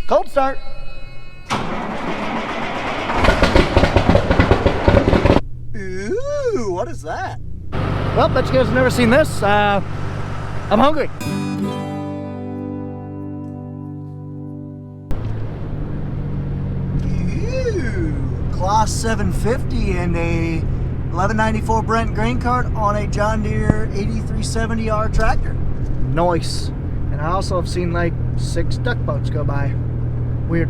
Cold start. Ooh, what is that? Well, bet you guys have never seen this. I'm hungry. Ooh, Class 750 and a 1194 Brent grain cart on a John Deere 8370R tractor. Nice. And I also have seen like 6 duck boats go by. Weird.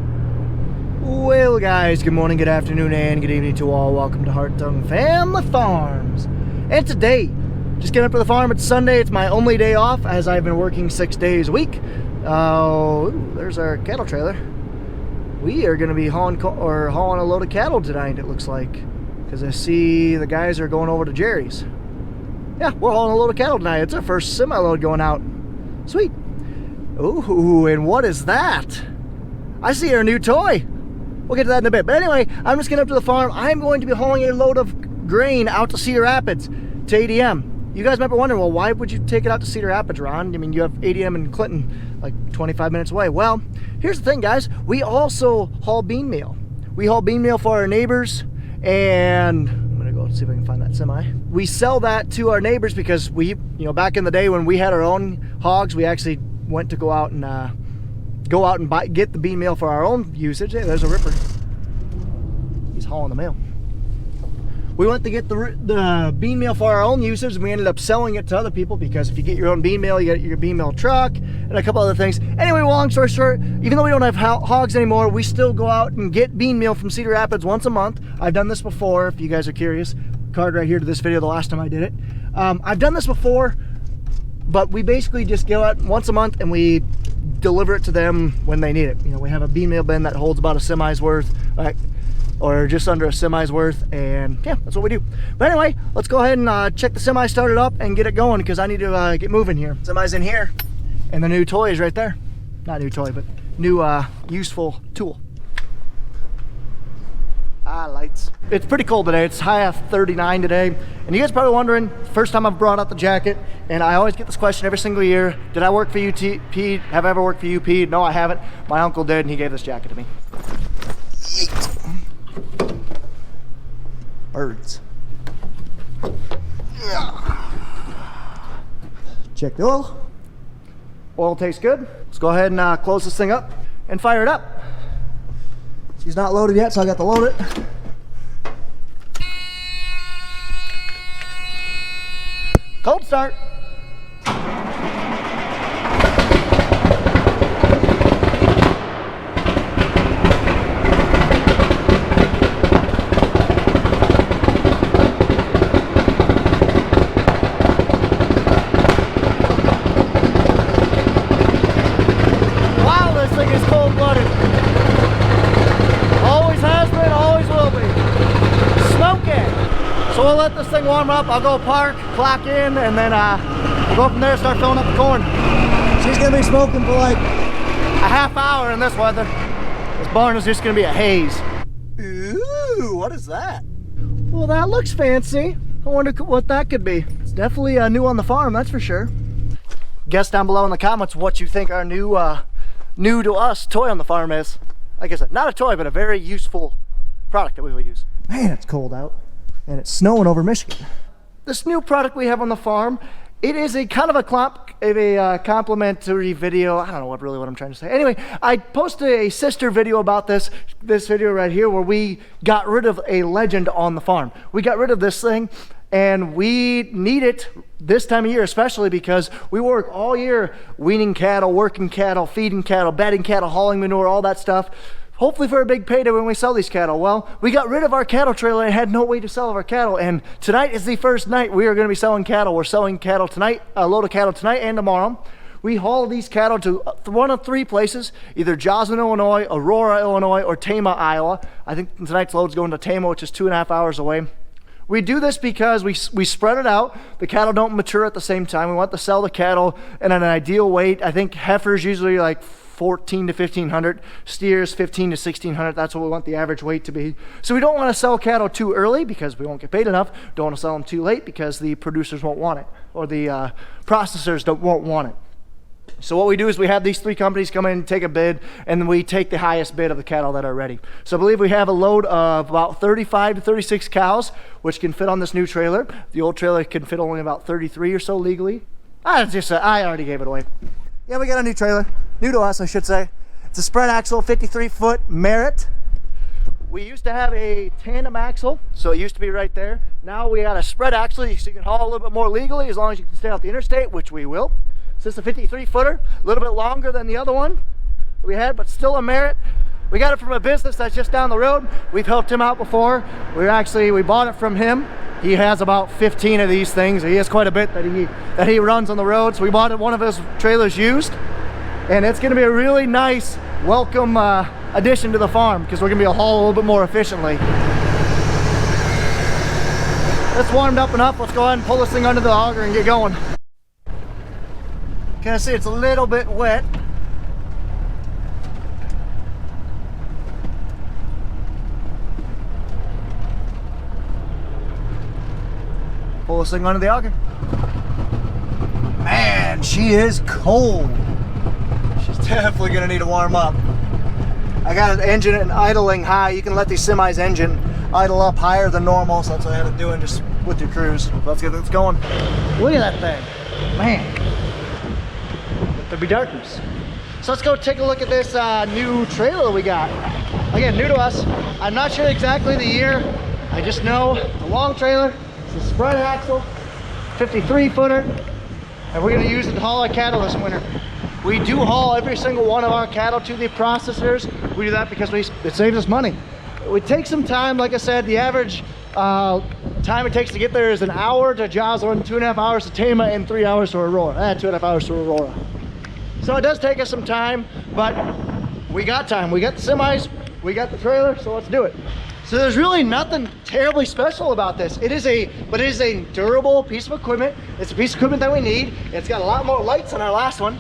Well guys, good morning, good afternoon, and good evening to all. Welcome to Hartung Family Farms. And today, just getting up to the farm. It's Sunday. It's my only day off as I've been working 6 days a week. There's our cattle trailer. We are going to be hauling a load of cattle tonight, it looks like. Because I see the guys are going over to Jerry's. Yeah, we're hauling a load of cattle tonight. It's our first semi-load going out. Sweet. Ooh, and what is that? I see our new toy. We'll get to that in a bit. But anyway, I'm just getting up to the farm. I'm going to be hauling a load of grain out to Cedar Rapids, to ADM. You guys might be wondering, well, why would you take it out to Cedar Rapids, Ron? I mean, you have ADM in Clinton, like 25 minutes away. Well, here's the thing, guys. We also haul bean meal. We haul bean meal for our neighbors, and I'm gonna go see if I can find that semi. We sell that to our neighbors because we, back in the day when we had our own hogs, we actually went to go out and get the bean meal for our own usage. Hey, there's a ripper. He's hauling the mail. We went to get the bean meal for our own usage, and we ended up selling it to other people because if you get your own bean meal, you get your bean meal truck and a couple other things. Anyway, long story short, even though we don't have hogs anymore, we still go out and get bean meal from Cedar Rapids once a month. I've done this before, if you guys are curious. Card right here to this video, the last time I did it. I've done this before, but we basically just go out once a month and we deliver it to them when they need it. We have a bean meal bin that holds about a semi's worth, or just under a semi's worth, and yeah, that's what we do. But anyway, let's go ahead and check the semi started up and get it going because I need to get moving here. Semi's in here, and the new toy is right there. Not new toy, but new useful tool. Lights. It's pretty cold today. It's high of 39 today. And you guys are probably wondering, first time I've brought out the jacket, and I always get this question every single year. Did I work for UP? Have I ever worked for UP? No, I haven't. My uncle did, and he gave this jacket to me. Birds. Check the oil. Oil tastes good. Let's go ahead and close this thing up and fire it up. She's not loaded yet, so I got to load it. Cold start. Wow, this thing is cold-blooded. Always has been, always will be. Smoking. So we'll let this thing warm up. I'll go park, clock in, and then we'll go from there and start filling up the corn. She's gonna be smoking for like a half hour in this weather. This barn is just gonna be a haze. Ooh, what is that? Well, that looks fancy. I wonder what that could be. It's definitely new on the farm, that's for sure. Guess down below in the comments what you think our new to us toy on the farm is. Like I said, not a toy, but a very useful product that we will use. Man, it's cold out. And it's snowing over Michigan. This new product we have on the farm, it is a kind of a complimentary video. I don't know what I'm trying to say. Anyway, I posted a sister video about this video right here where we got rid of a legend on the farm. We got rid of this thing, and we need it this time of year, especially because we work all year weaning cattle, working cattle, feeding cattle, bedding cattle, hauling manure, all that stuff. Hopefully for a big payday when we sell these cattle. Well, we got rid of our cattle trailer and had no way to sell our cattle, and tonight is the first night we are going to be selling cattle. We're selling cattle tonight, a load of cattle tonight and tomorrow. We haul these cattle to one of 3 places, either Joslyn, Illinois, Aurora, Illinois, or Tama, Iowa. I think tonight's load's going to Tama, which is 2.5 hours away. We do this because we spread it out. The cattle don't mature at the same time. We want to sell the cattle in an ideal weight. I think heifers usually like 14 to 1500, steers 15 to 1600. That's what we want the average weight to be. So we don't want to sell cattle too early because we won't get paid enough. Don't want to sell them too late because the producers won't want it, or the processors won't want it. So what we do is we have these 3 companies come in and take a bid, and then we take the highest bid of the cattle that are ready. So I believe we have a load of about 35 to 36 cows, which can fit on this new trailer. The old trailer can fit only about 33 or so legally. I already gave it away. Yeah, we got a new trailer. New to us, I should say. It's a spread axle, 53-foot Merit. We used to have a tandem axle, so it used to be right there. Now we got a spread axle, so you can haul a little bit more legally as long as you can stay off the interstate, which we will. So it's a 53-footer, a little bit longer than the other one we had, but still a Merit. We got it from a business that's just down the road. We've helped him out before. We bought it from him. He has about 15 of these things. He has quite a bit that he runs on the road. So we bought one of his trailers used, and it's going to be a really nice welcome addition to the farm because we're going to be able to haul a little bit more efficiently. It's warmed up enough. Let's go ahead and pull this thing under the auger and get going. Can I see it's a little bit wet? Pull this thing under the auger. Man, she is cold. She's definitely gonna need to warm up. I got an engine idling high. You can let these semis engine idle up higher than normal, so that's what I have it doing just with your cruise. Let's get this going. Look at that thing, man. There'll be darkness. So let's go take a look at this new trailer we got. Again, new to us. I'm not sure exactly the year. I just know it's a long trailer. It's a spread axle, 53-footer, and we're gonna use it to haul our cattle this winter. We do haul every single one of our cattle to the processors. We do that because it saves us money. It takes some time. Like I said, the average time it takes to get there is an hour to Joslin, 2.5 hours to Tama, and 3 hours to Aurora. 2.5 hours to Aurora. So it does take us some time, but we got time. We got the semis, we got the trailer, so let's do it. So there's really nothing terribly special about this. It is a durable piece of equipment. It's a piece of equipment that we need. It's got a lot more lights than our last one.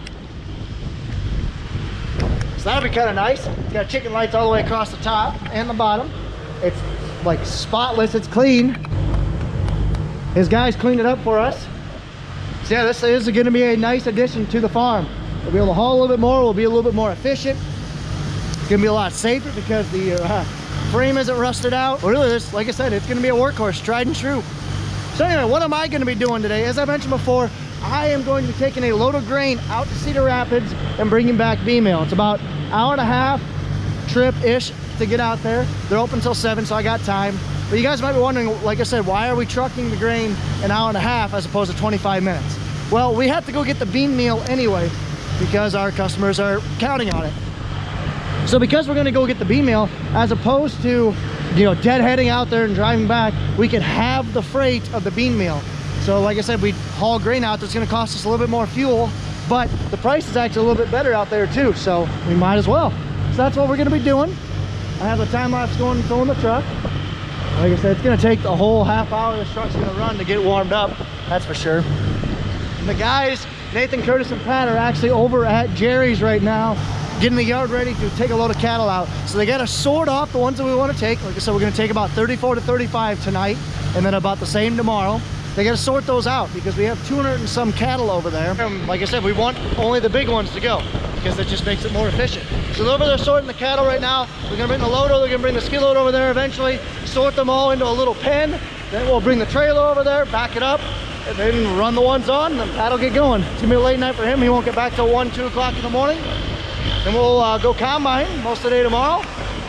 So that'll be kind of nice. It's got chicken lights all the way across the top and the bottom. It's like spotless, it's clean. His guys cleaned it up for us. So yeah, this is gonna be a nice addition to the farm. We'll be able to haul a little bit more, we'll be a little bit more efficient. It's gonna be a lot safer because the frame isn't rusted out. Well, really, like I said, it's gonna be a workhorse, tried and true. So anyway, what am I gonna be doing today? As I mentioned before, I am going to be taking a load of grain out to Cedar Rapids and bringing back bean meal. It's about an hour and a half trip-ish to get out there. They're open till 7, so I got time. But you guys might be wondering, like I said, why are we trucking the grain an hour and a half as opposed to 25 minutes? Well, we have to go get the bean meal anyway because our customers are counting on it. So because we're gonna go get the bean meal, as opposed to, deadheading out there and driving back, we could have the freight of the bean meal. So like I said, we haul grain out, that's gonna cost us a little bit more fuel, but the price is actually a little bit better out there too, so we might as well. So that's what we're gonna be doing. I have the time lapse going and filling the truck. Like I said, it's gonna take the whole half hour this truck's gonna run to get warmed up, that's for sure. And the guys, Nathan, Curtis, and Pat are actually over at Jerry's right now, getting the yard ready to take a load of cattle out. So they gotta sort off the ones that we wanna take. Like I said, we're gonna take about 34 to 35 tonight, and then about the same tomorrow. They gotta sort those out because we have 200 and some cattle over there. And like I said, we want only the big ones to go because it just makes it more efficient. So they're over there sorting the cattle right now. We're gonna bring the loader, they're gonna bring the skid loader over there eventually, sort them all into a little pen. Then we'll bring the trailer over there, back it up, and then run the ones on, and then Pat'll get going. It's gonna be a late night for him. He won't get back till 1, 2 o'clock in the morning. Then we'll go combine most of the day tomorrow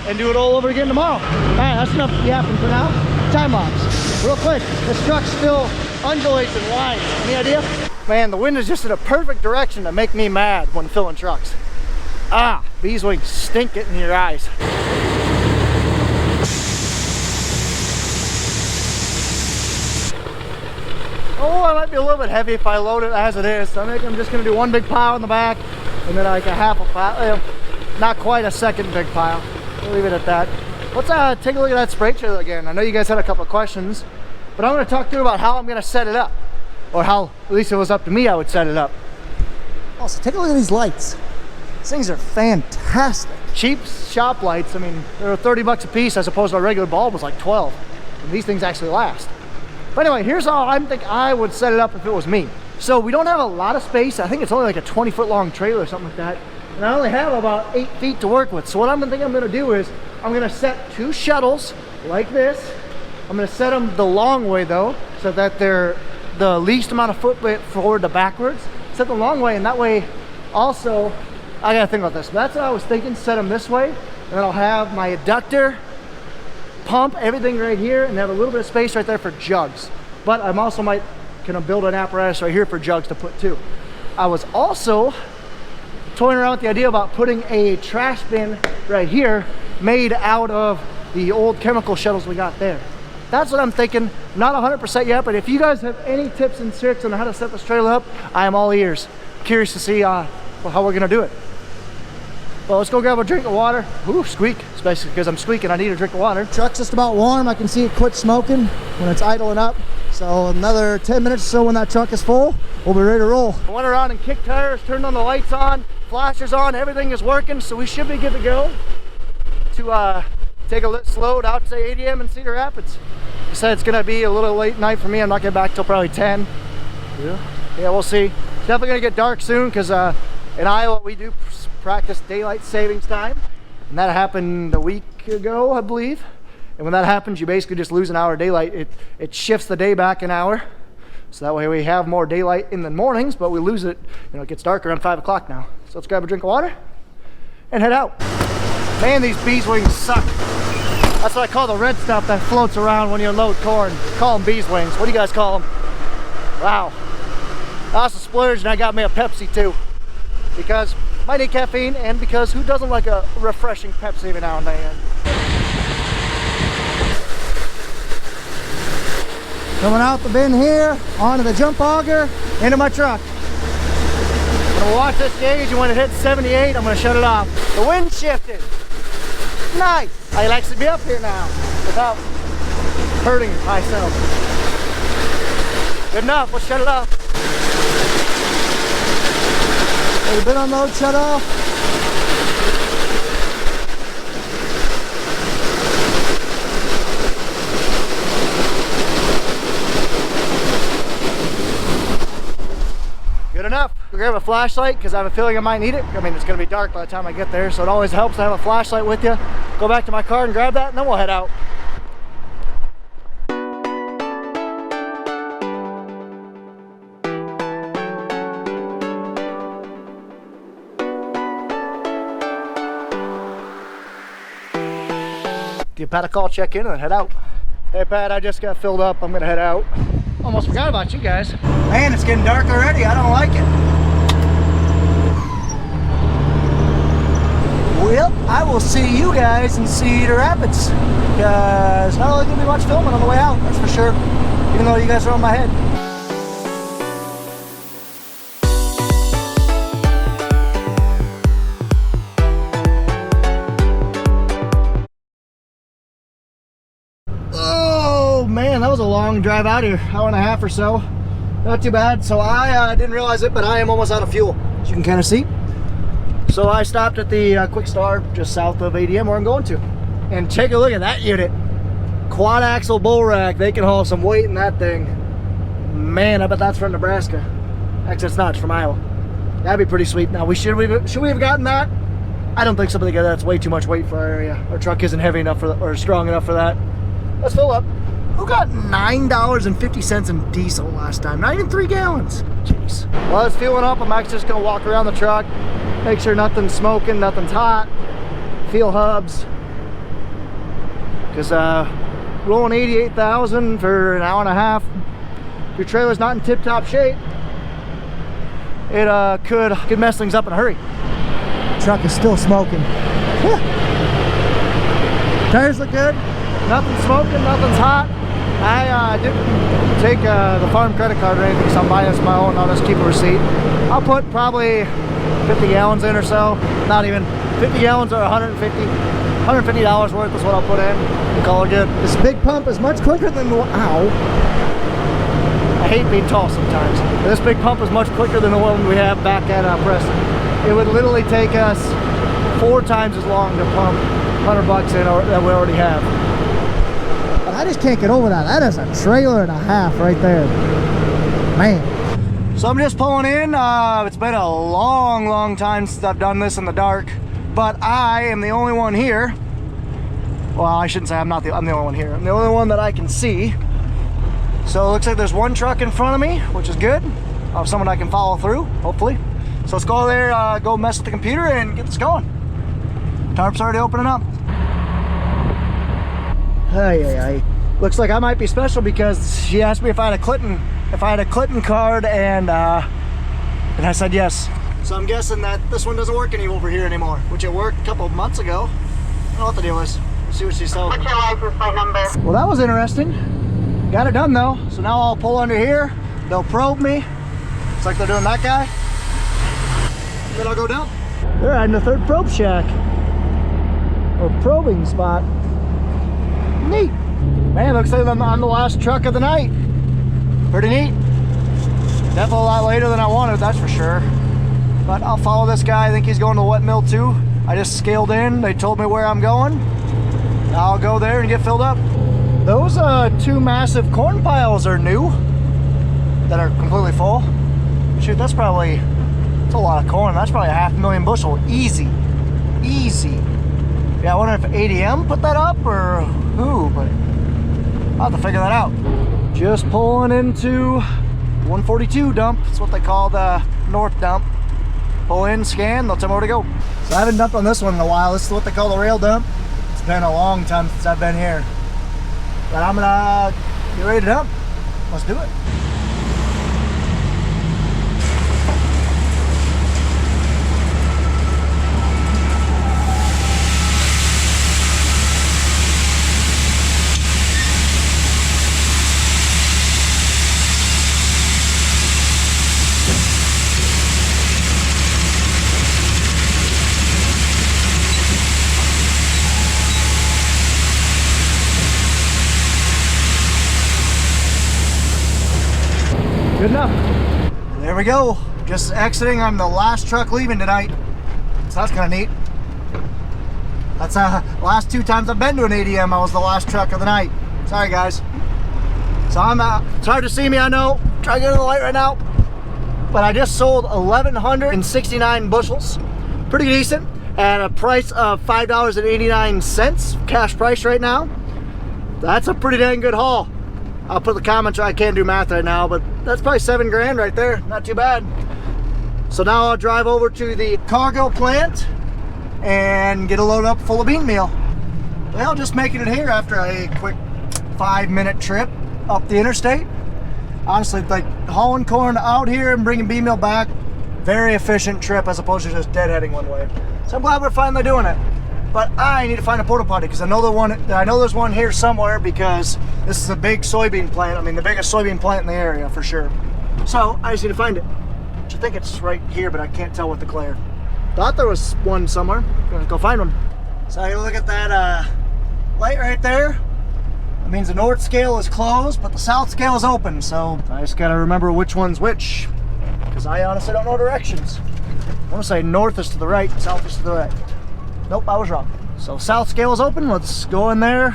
and do it all over again tomorrow. All right, that's enough yapping for now. Time lapse. Real quick, this truck still undulates and winds. Any idea? Man, the wind is just in a perfect direction to make me mad when filling trucks. Bees wings stink getting in your eyes. Oh, I might be a little bit heavy if I load it as it is. So I think I'm just gonna do one big pile in the back and then like a half a pile, not quite a second big pile. We'll leave it at that. Let's take a look at that spray trailer again. I know you guys had a couple of questions, but I'm gonna talk to you about how I'm gonna set it up, or how, at least if it was up to me, I would set it up. Also, take a look at these lights. These things are fantastic. Cheap shop lights, I mean, they're 30 bucks a piece as opposed to a regular bulb was like 12. And these things actually last. But anyway, here's how I think I would set it up if it was me. So we don't have a lot of space. I think it's only like a 20-foot long trailer or something like that. And I only have about 8 feet to work with. So what I'm gonna do is I'm gonna set 2 shuttles like this. I'm gonna set them the long way though, so that they're the least amount of footprint forward to backwards. Set the long way, and that way also, I gotta think about this. That's what I was thinking, set them this way, and then I'll have my adductor, pump, everything right here, and have a little bit of space right there for jugs. But I'm also gonna build an apparatus right here for jugs to put too. I was also toying around with the idea about putting a trash bin right here made out of the old chemical shuttles we got there. That's what I'm thinking. Not 100% yet, but if you guys have any tips and tricks on how to set this trailer up, I am all ears. Curious to see how we're gonna do it. Well, let's go grab a drink of water. Ooh, squeak, especially because I'm squeaking, I need a drink of water. Truck's just about warm. I can see it quit smoking when it's idling up. So another 10 minutes or so when that truck is full, we'll be ready to roll. I went around and kicked tires, turned on the lights on, flashers on, everything is working, so we should be good to go to take a lit load out to ADM in Cedar Rapids. I said it's gonna be a little late night for me. I'm not getting back till probably 10. Yeah, we'll see. It's definitely gonna get dark soon because in Iowa we do practice daylight savings time, and that happened a week ago, I believe. And when that happens, you basically just lose an hour of daylight. It shifts the day back an hour, so that way we have more daylight in the mornings, but we lose it, you know, it gets dark around 5 o'clock now. So let's grab a drink of water and head out. Man, these bees wings suck. That's what I call the red stuff that floats around when you unload corn. Call them bees wings. What do you guys call them? Wow. I also splurged and I got me a Pepsi too, because I might need caffeine, and because who doesn't like a refreshing Pepsi every now and then? Coming out the bin here, onto the jump auger, into my truck. I'm gonna watch this gauge, and when it hits 78, I'm gonna shut it off. The wind shifted. Nice. I like to be up here now without hurting myself. Good enough, let's shut it off. The bin unload shut off. Good enough. We'll grab a flashlight because I have a feeling I might need it. I mean, it's going to be dark by the time I get there, so it always helps to have a flashlight with you. Go back to my car and grab that, and then we'll head out. Give Pat a call, check in, and then head out. Hey Pat, I just got filled up. I'm gonna head out. Almost forgot about you guys. Man, it's getting dark already. I don't like it. Well, I will see you guys in Cedar Rapids, because not only gonna be much filming on the way out, that's for sure, even though you guys are on my head. Man, that was a long drive out here, hour and a half or so. Not too bad. So I didn't realize it, but I am almost out of fuel, as you can kind of see. So I stopped at the Quick Start just south of ADM where I'm going to. And take a look at that unit. Quad axle bull rack. They can haul some weight in that thing. Man, I bet that's from Nebraska. Actually, it's not. It's from Iowa. That'd be pretty sweet. Now, should we have gotten that? I don't think so, because that's way too much weight for our area. Our truck isn't heavy enough for or strong enough for that. Let's fill up. Who got $9.50 in diesel last time? Not even 3 gallons. Jeez. Well, it's fueling up. I'm actually just gonna walk around the truck, make sure nothing's smoking, nothing's hot, feel hubs. Because rolling 88,000 for an hour and a half, if your trailer's not in tip-top shape, it could mess things up in a hurry. Truck is still smoking. Tires look good. Nothing's smoking, nothing's hot. I didn't take the farm credit card or anything, so I'm buying this my own. I'll just keep a receipt. I'll put probably 50 gallons in or so. Not even 50 gallons or $150 worth is what I'll put in. We'll call it good. This big pump is much quicker than the ow. I hate being tall sometimes. This big pump is much quicker than the one we have back at Preston. It would literally take us 4 times as long to pump $100 in that we already have. But I just can't get over that. That is a trailer and a half right there. Man. So I'm just pulling in. It's been a long time since I've done this in the dark, but I am the only one here. Well, I shouldn't say I'm the only one here. I'm the only one that I can see. So it looks like there's one truck in front of me, which is good. I'll have someone I can follow through, hopefully. So let's go there, go mess with the computer and get this going. Tarp's already opening up. Hey. Looks like I might be special because she asked me if I had a Clinton card, and I said yes. So I'm guessing that this one doesn't work over here anymore, which it worked a couple of months ago. I don't know what the deal is. Let's see what she's telling me. What's your license plate number? Well, that was interesting. Got it done though. So now I'll pull under here. They'll probe me. It's like they're doing that guy. Then I'll go down. They're adding a third probe shack. Or probing spot. Neat. Man, looks like I'm the last truck of the night. Pretty neat. Definitely a lot later than I wanted, that's for sure. But I'll follow this guy. I think he's going to the wet mill too. I just scaled in. They told me where I'm going. I'll go there and get filled up. Those two massive corn piles are new. That are completely full. Shoot, that's a lot of corn. That's probably 500,000 bushel. Easy. Yeah, I wonder if ADM put that up or who, but I'll have to figure that out. Just pulling into 142 dump. That's what they call the north dump. Pull in, scan, they'll tell me where to go. So I haven't dumped on this one in a while. This is what they call the rail dump. It's been a long time since I've been here. But I'm gonna get ready to dump. Let's do it. Good enough. There we go. Just exiting. I'm the last truck leaving tonight. So that's kind of neat. That's last 2 times I've been to an ADM, I was the last truck of the night. Sorry guys. So it's hard to see me, I know. Try to get to the light right now. But I just sold 1,169 bushels. Pretty decent. At a price of $5.89 cash price right now. That's a pretty dang good haul. I'll put the comments, I can't do math right now, but that's probably 7 grand right there. Not too bad. So now I'll drive over to the cargo plant and get a load up full of bean meal. Well, just making it here after a quick 5-minute trip up the interstate. Honestly, like hauling corn out here and bringing bean meal back, very efficient trip as opposed to just deadheading one way. So I'm glad we're finally doing it. But I need to find a porta potty because I know there's one here somewhere because this is a big soybean plant. I mean, the biggest soybean plant in the area for sure. So I just need to find it. Which I think it's right here, but I can't tell with the glare. Thought there was one somewhere. Gonna go find one. So I look at that light right there. That means the north scale is closed, but the south scale is open. So I just gotta remember which one's which, because I honestly don't know directions. I want to say north is to the right, south is to the right. Nope, I was wrong. So south scale is open. Let's go in there.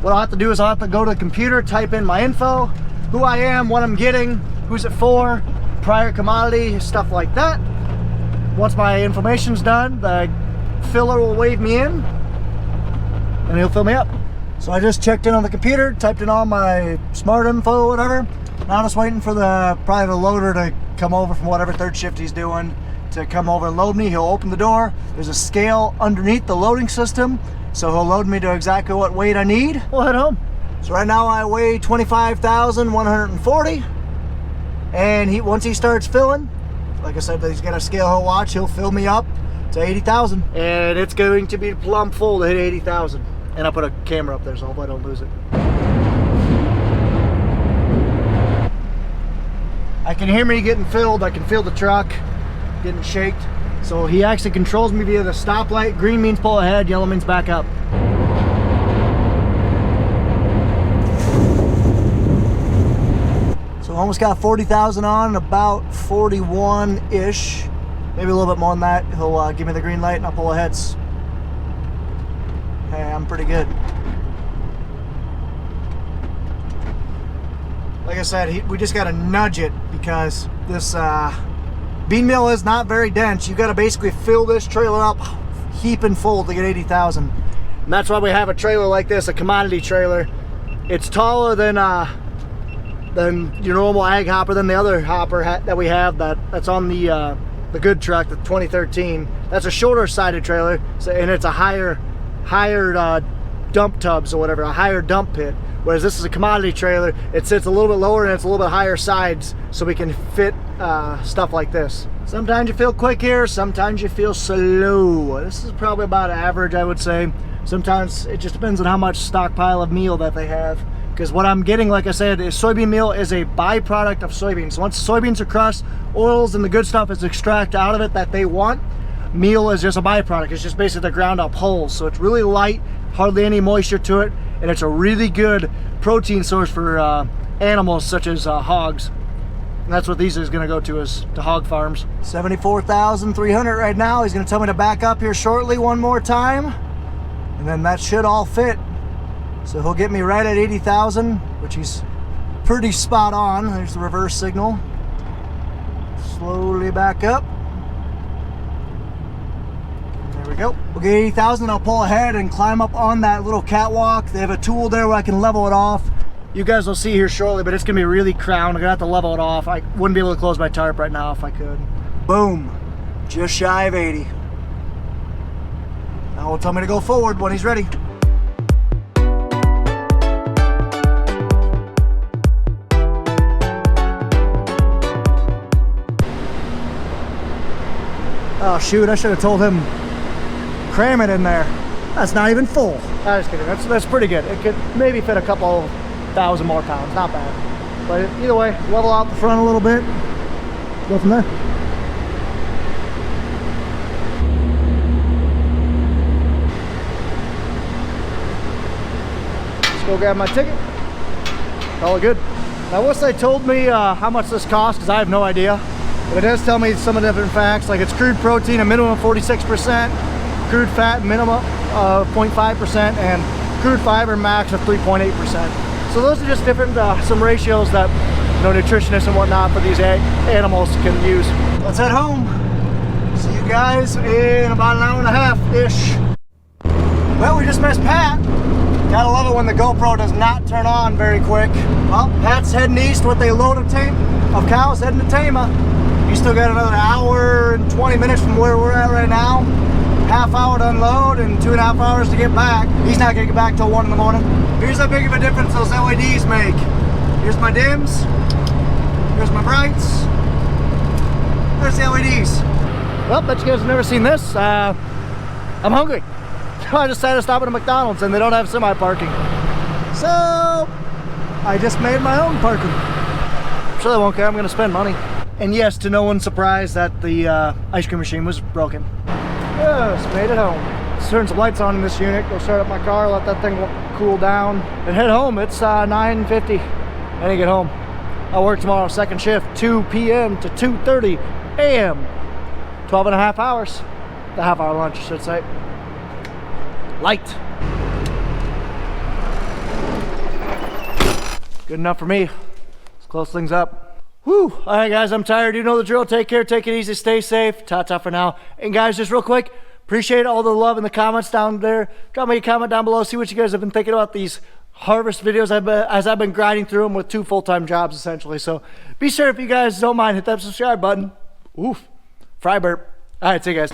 What I'll have to do is I'll have to go to the computer, type in my info, who I am, what I'm getting, who's it for, prior commodity, stuff like that. Once my information's done, the filler will wave me in and he'll fill me up. So I just checked in on the computer, typed in all my smart info, whatever. Now I'm just waiting for probably the loader to come over from whatever third shift he's doing to come over and load me. He'll open the door. There's a scale underneath the loading system, so he'll load me to exactly what weight I need. We'll head home. So right now I weigh 25,140, and once he starts filling, like I said, he's got a scale he'll watch. He'll fill me up to 80,000, and it's going to be plumb full to hit 80,000. And I'll put a camera up there, so I hope I don't lose it. I can hear me getting filled. I can feel the truck getting shaked. So he actually controls me via the stoplight. Green means pull ahead, yellow means back up. So almost got 40,000 on, about 41-ish. Maybe a little bit more than that. He'll give me the green light and I'll pull ahead. Hey, I'm pretty good. Like I said, we just got to nudge it because this bean mill is not very dense. You got to basically fill this trailer up heaping full to get 80,000. And that's why we have a trailer like this, a commodity trailer. It's taller than your normal ag hopper, than the other hopper that we have that's on the good truck, the 2013. That's a shorter sided trailer, so, and it's a higher dump tubs or whatever, a higher dump pit. Whereas this is a commodity trailer, it sits a little bit lower and it's a little bit higher sides, so we can fit stuff like this. Sometimes you feel quick here, sometimes you feel slow. This is probably about average, I would say. Sometimes it just depends on how much stockpile of meal that they have. Because what I'm getting, like I said, is soybean meal is a byproduct of soybeans. Once soybeans are crushed, oils and the good stuff is extracted out of it that they want. Meal is just a byproduct. It's just basically the ground up hulls. So it's really light, hardly any moisture to it, and it's a really good protein source for animals such as hogs. And that's what these is going to go to, is to hog farms. 74,300 right now. He's going to tell me to back up here shortly one more time, and then that should all fit. So he'll get me right at 80,000, which he's pretty spot on. There's the reverse signal. Slowly back up. There we go. We'll get 80,000. I'll pull ahead and climb up on that little catwalk. They have a tool there where I can level it off. You guys will see here shortly, but it's gonna be really crowned. I'm gonna have to level it off. I wouldn't be able to close my tarp right now if I could. Boom, just shy of 80. Now he'll tell me to go forward when he's ready. Oh shoot, I should have told him cram it in there. That's not even full. I'm just kidding, that's pretty good. It could maybe fit a couple thousand more pounds, not bad. But either way, level out the front a little bit, go from there. Let's go grab my ticket. Call it good. Now once they told me how much this costs, because I have no idea, but it does tell me some of the different facts, like it's crude protein, a minimum of 46%, crude fat, minimum of 0.5%, and crude fiber, max of 3.8%. So those are just different, some ratios that, you know, nutritionists and whatnot for these animals can use. Let's head home. See you guys in about an hour and a half-ish. Well, we just missed Pat. Gotta love it when the GoPro does not turn on very quick. Well, Pat's heading east with a load of cows heading to Tama. He's still got another hour and 20 minutes from where we're at right now. Half hour to unload and 2.5 hours to get back. He's not gonna get back till 1 in the morning. Here's how big of a difference those LEDs make. Here's my dims. Here's my brights. There's the LEDs. Well, bet you guys have never seen this. I'm hungry. I decided to stop at a McDonald's and they don't have semi-parking. So, I just made my own parking. I'm sure they won't care, I'm gonna spend money. And yes, to no one's surprise that the ice cream machine was broken. Just made it home. Let's turn some lights on in this unit, go start up my car, let that thing cool down, and head home. It's 9:50. I need to get home. I work tomorrow, second shift, 2 p.m. to 2:30 a.m. 12.5 hours. The half-hour lunch, I should say. Light. Good enough for me. Let's close things up. Whew. All right, guys, I'm tired. You know the drill. Take care, take it easy, stay safe. Ta-ta for now. And guys, just real quick, appreciate all the love in the comments down there. Drop me a comment down below. See what you guys have been thinking about these harvest videos as I've been grinding through them with 2 full-time jobs, essentially. So be sure, if you guys don't mind, hit that subscribe button. Oof. Fry burp. All right, see you guys.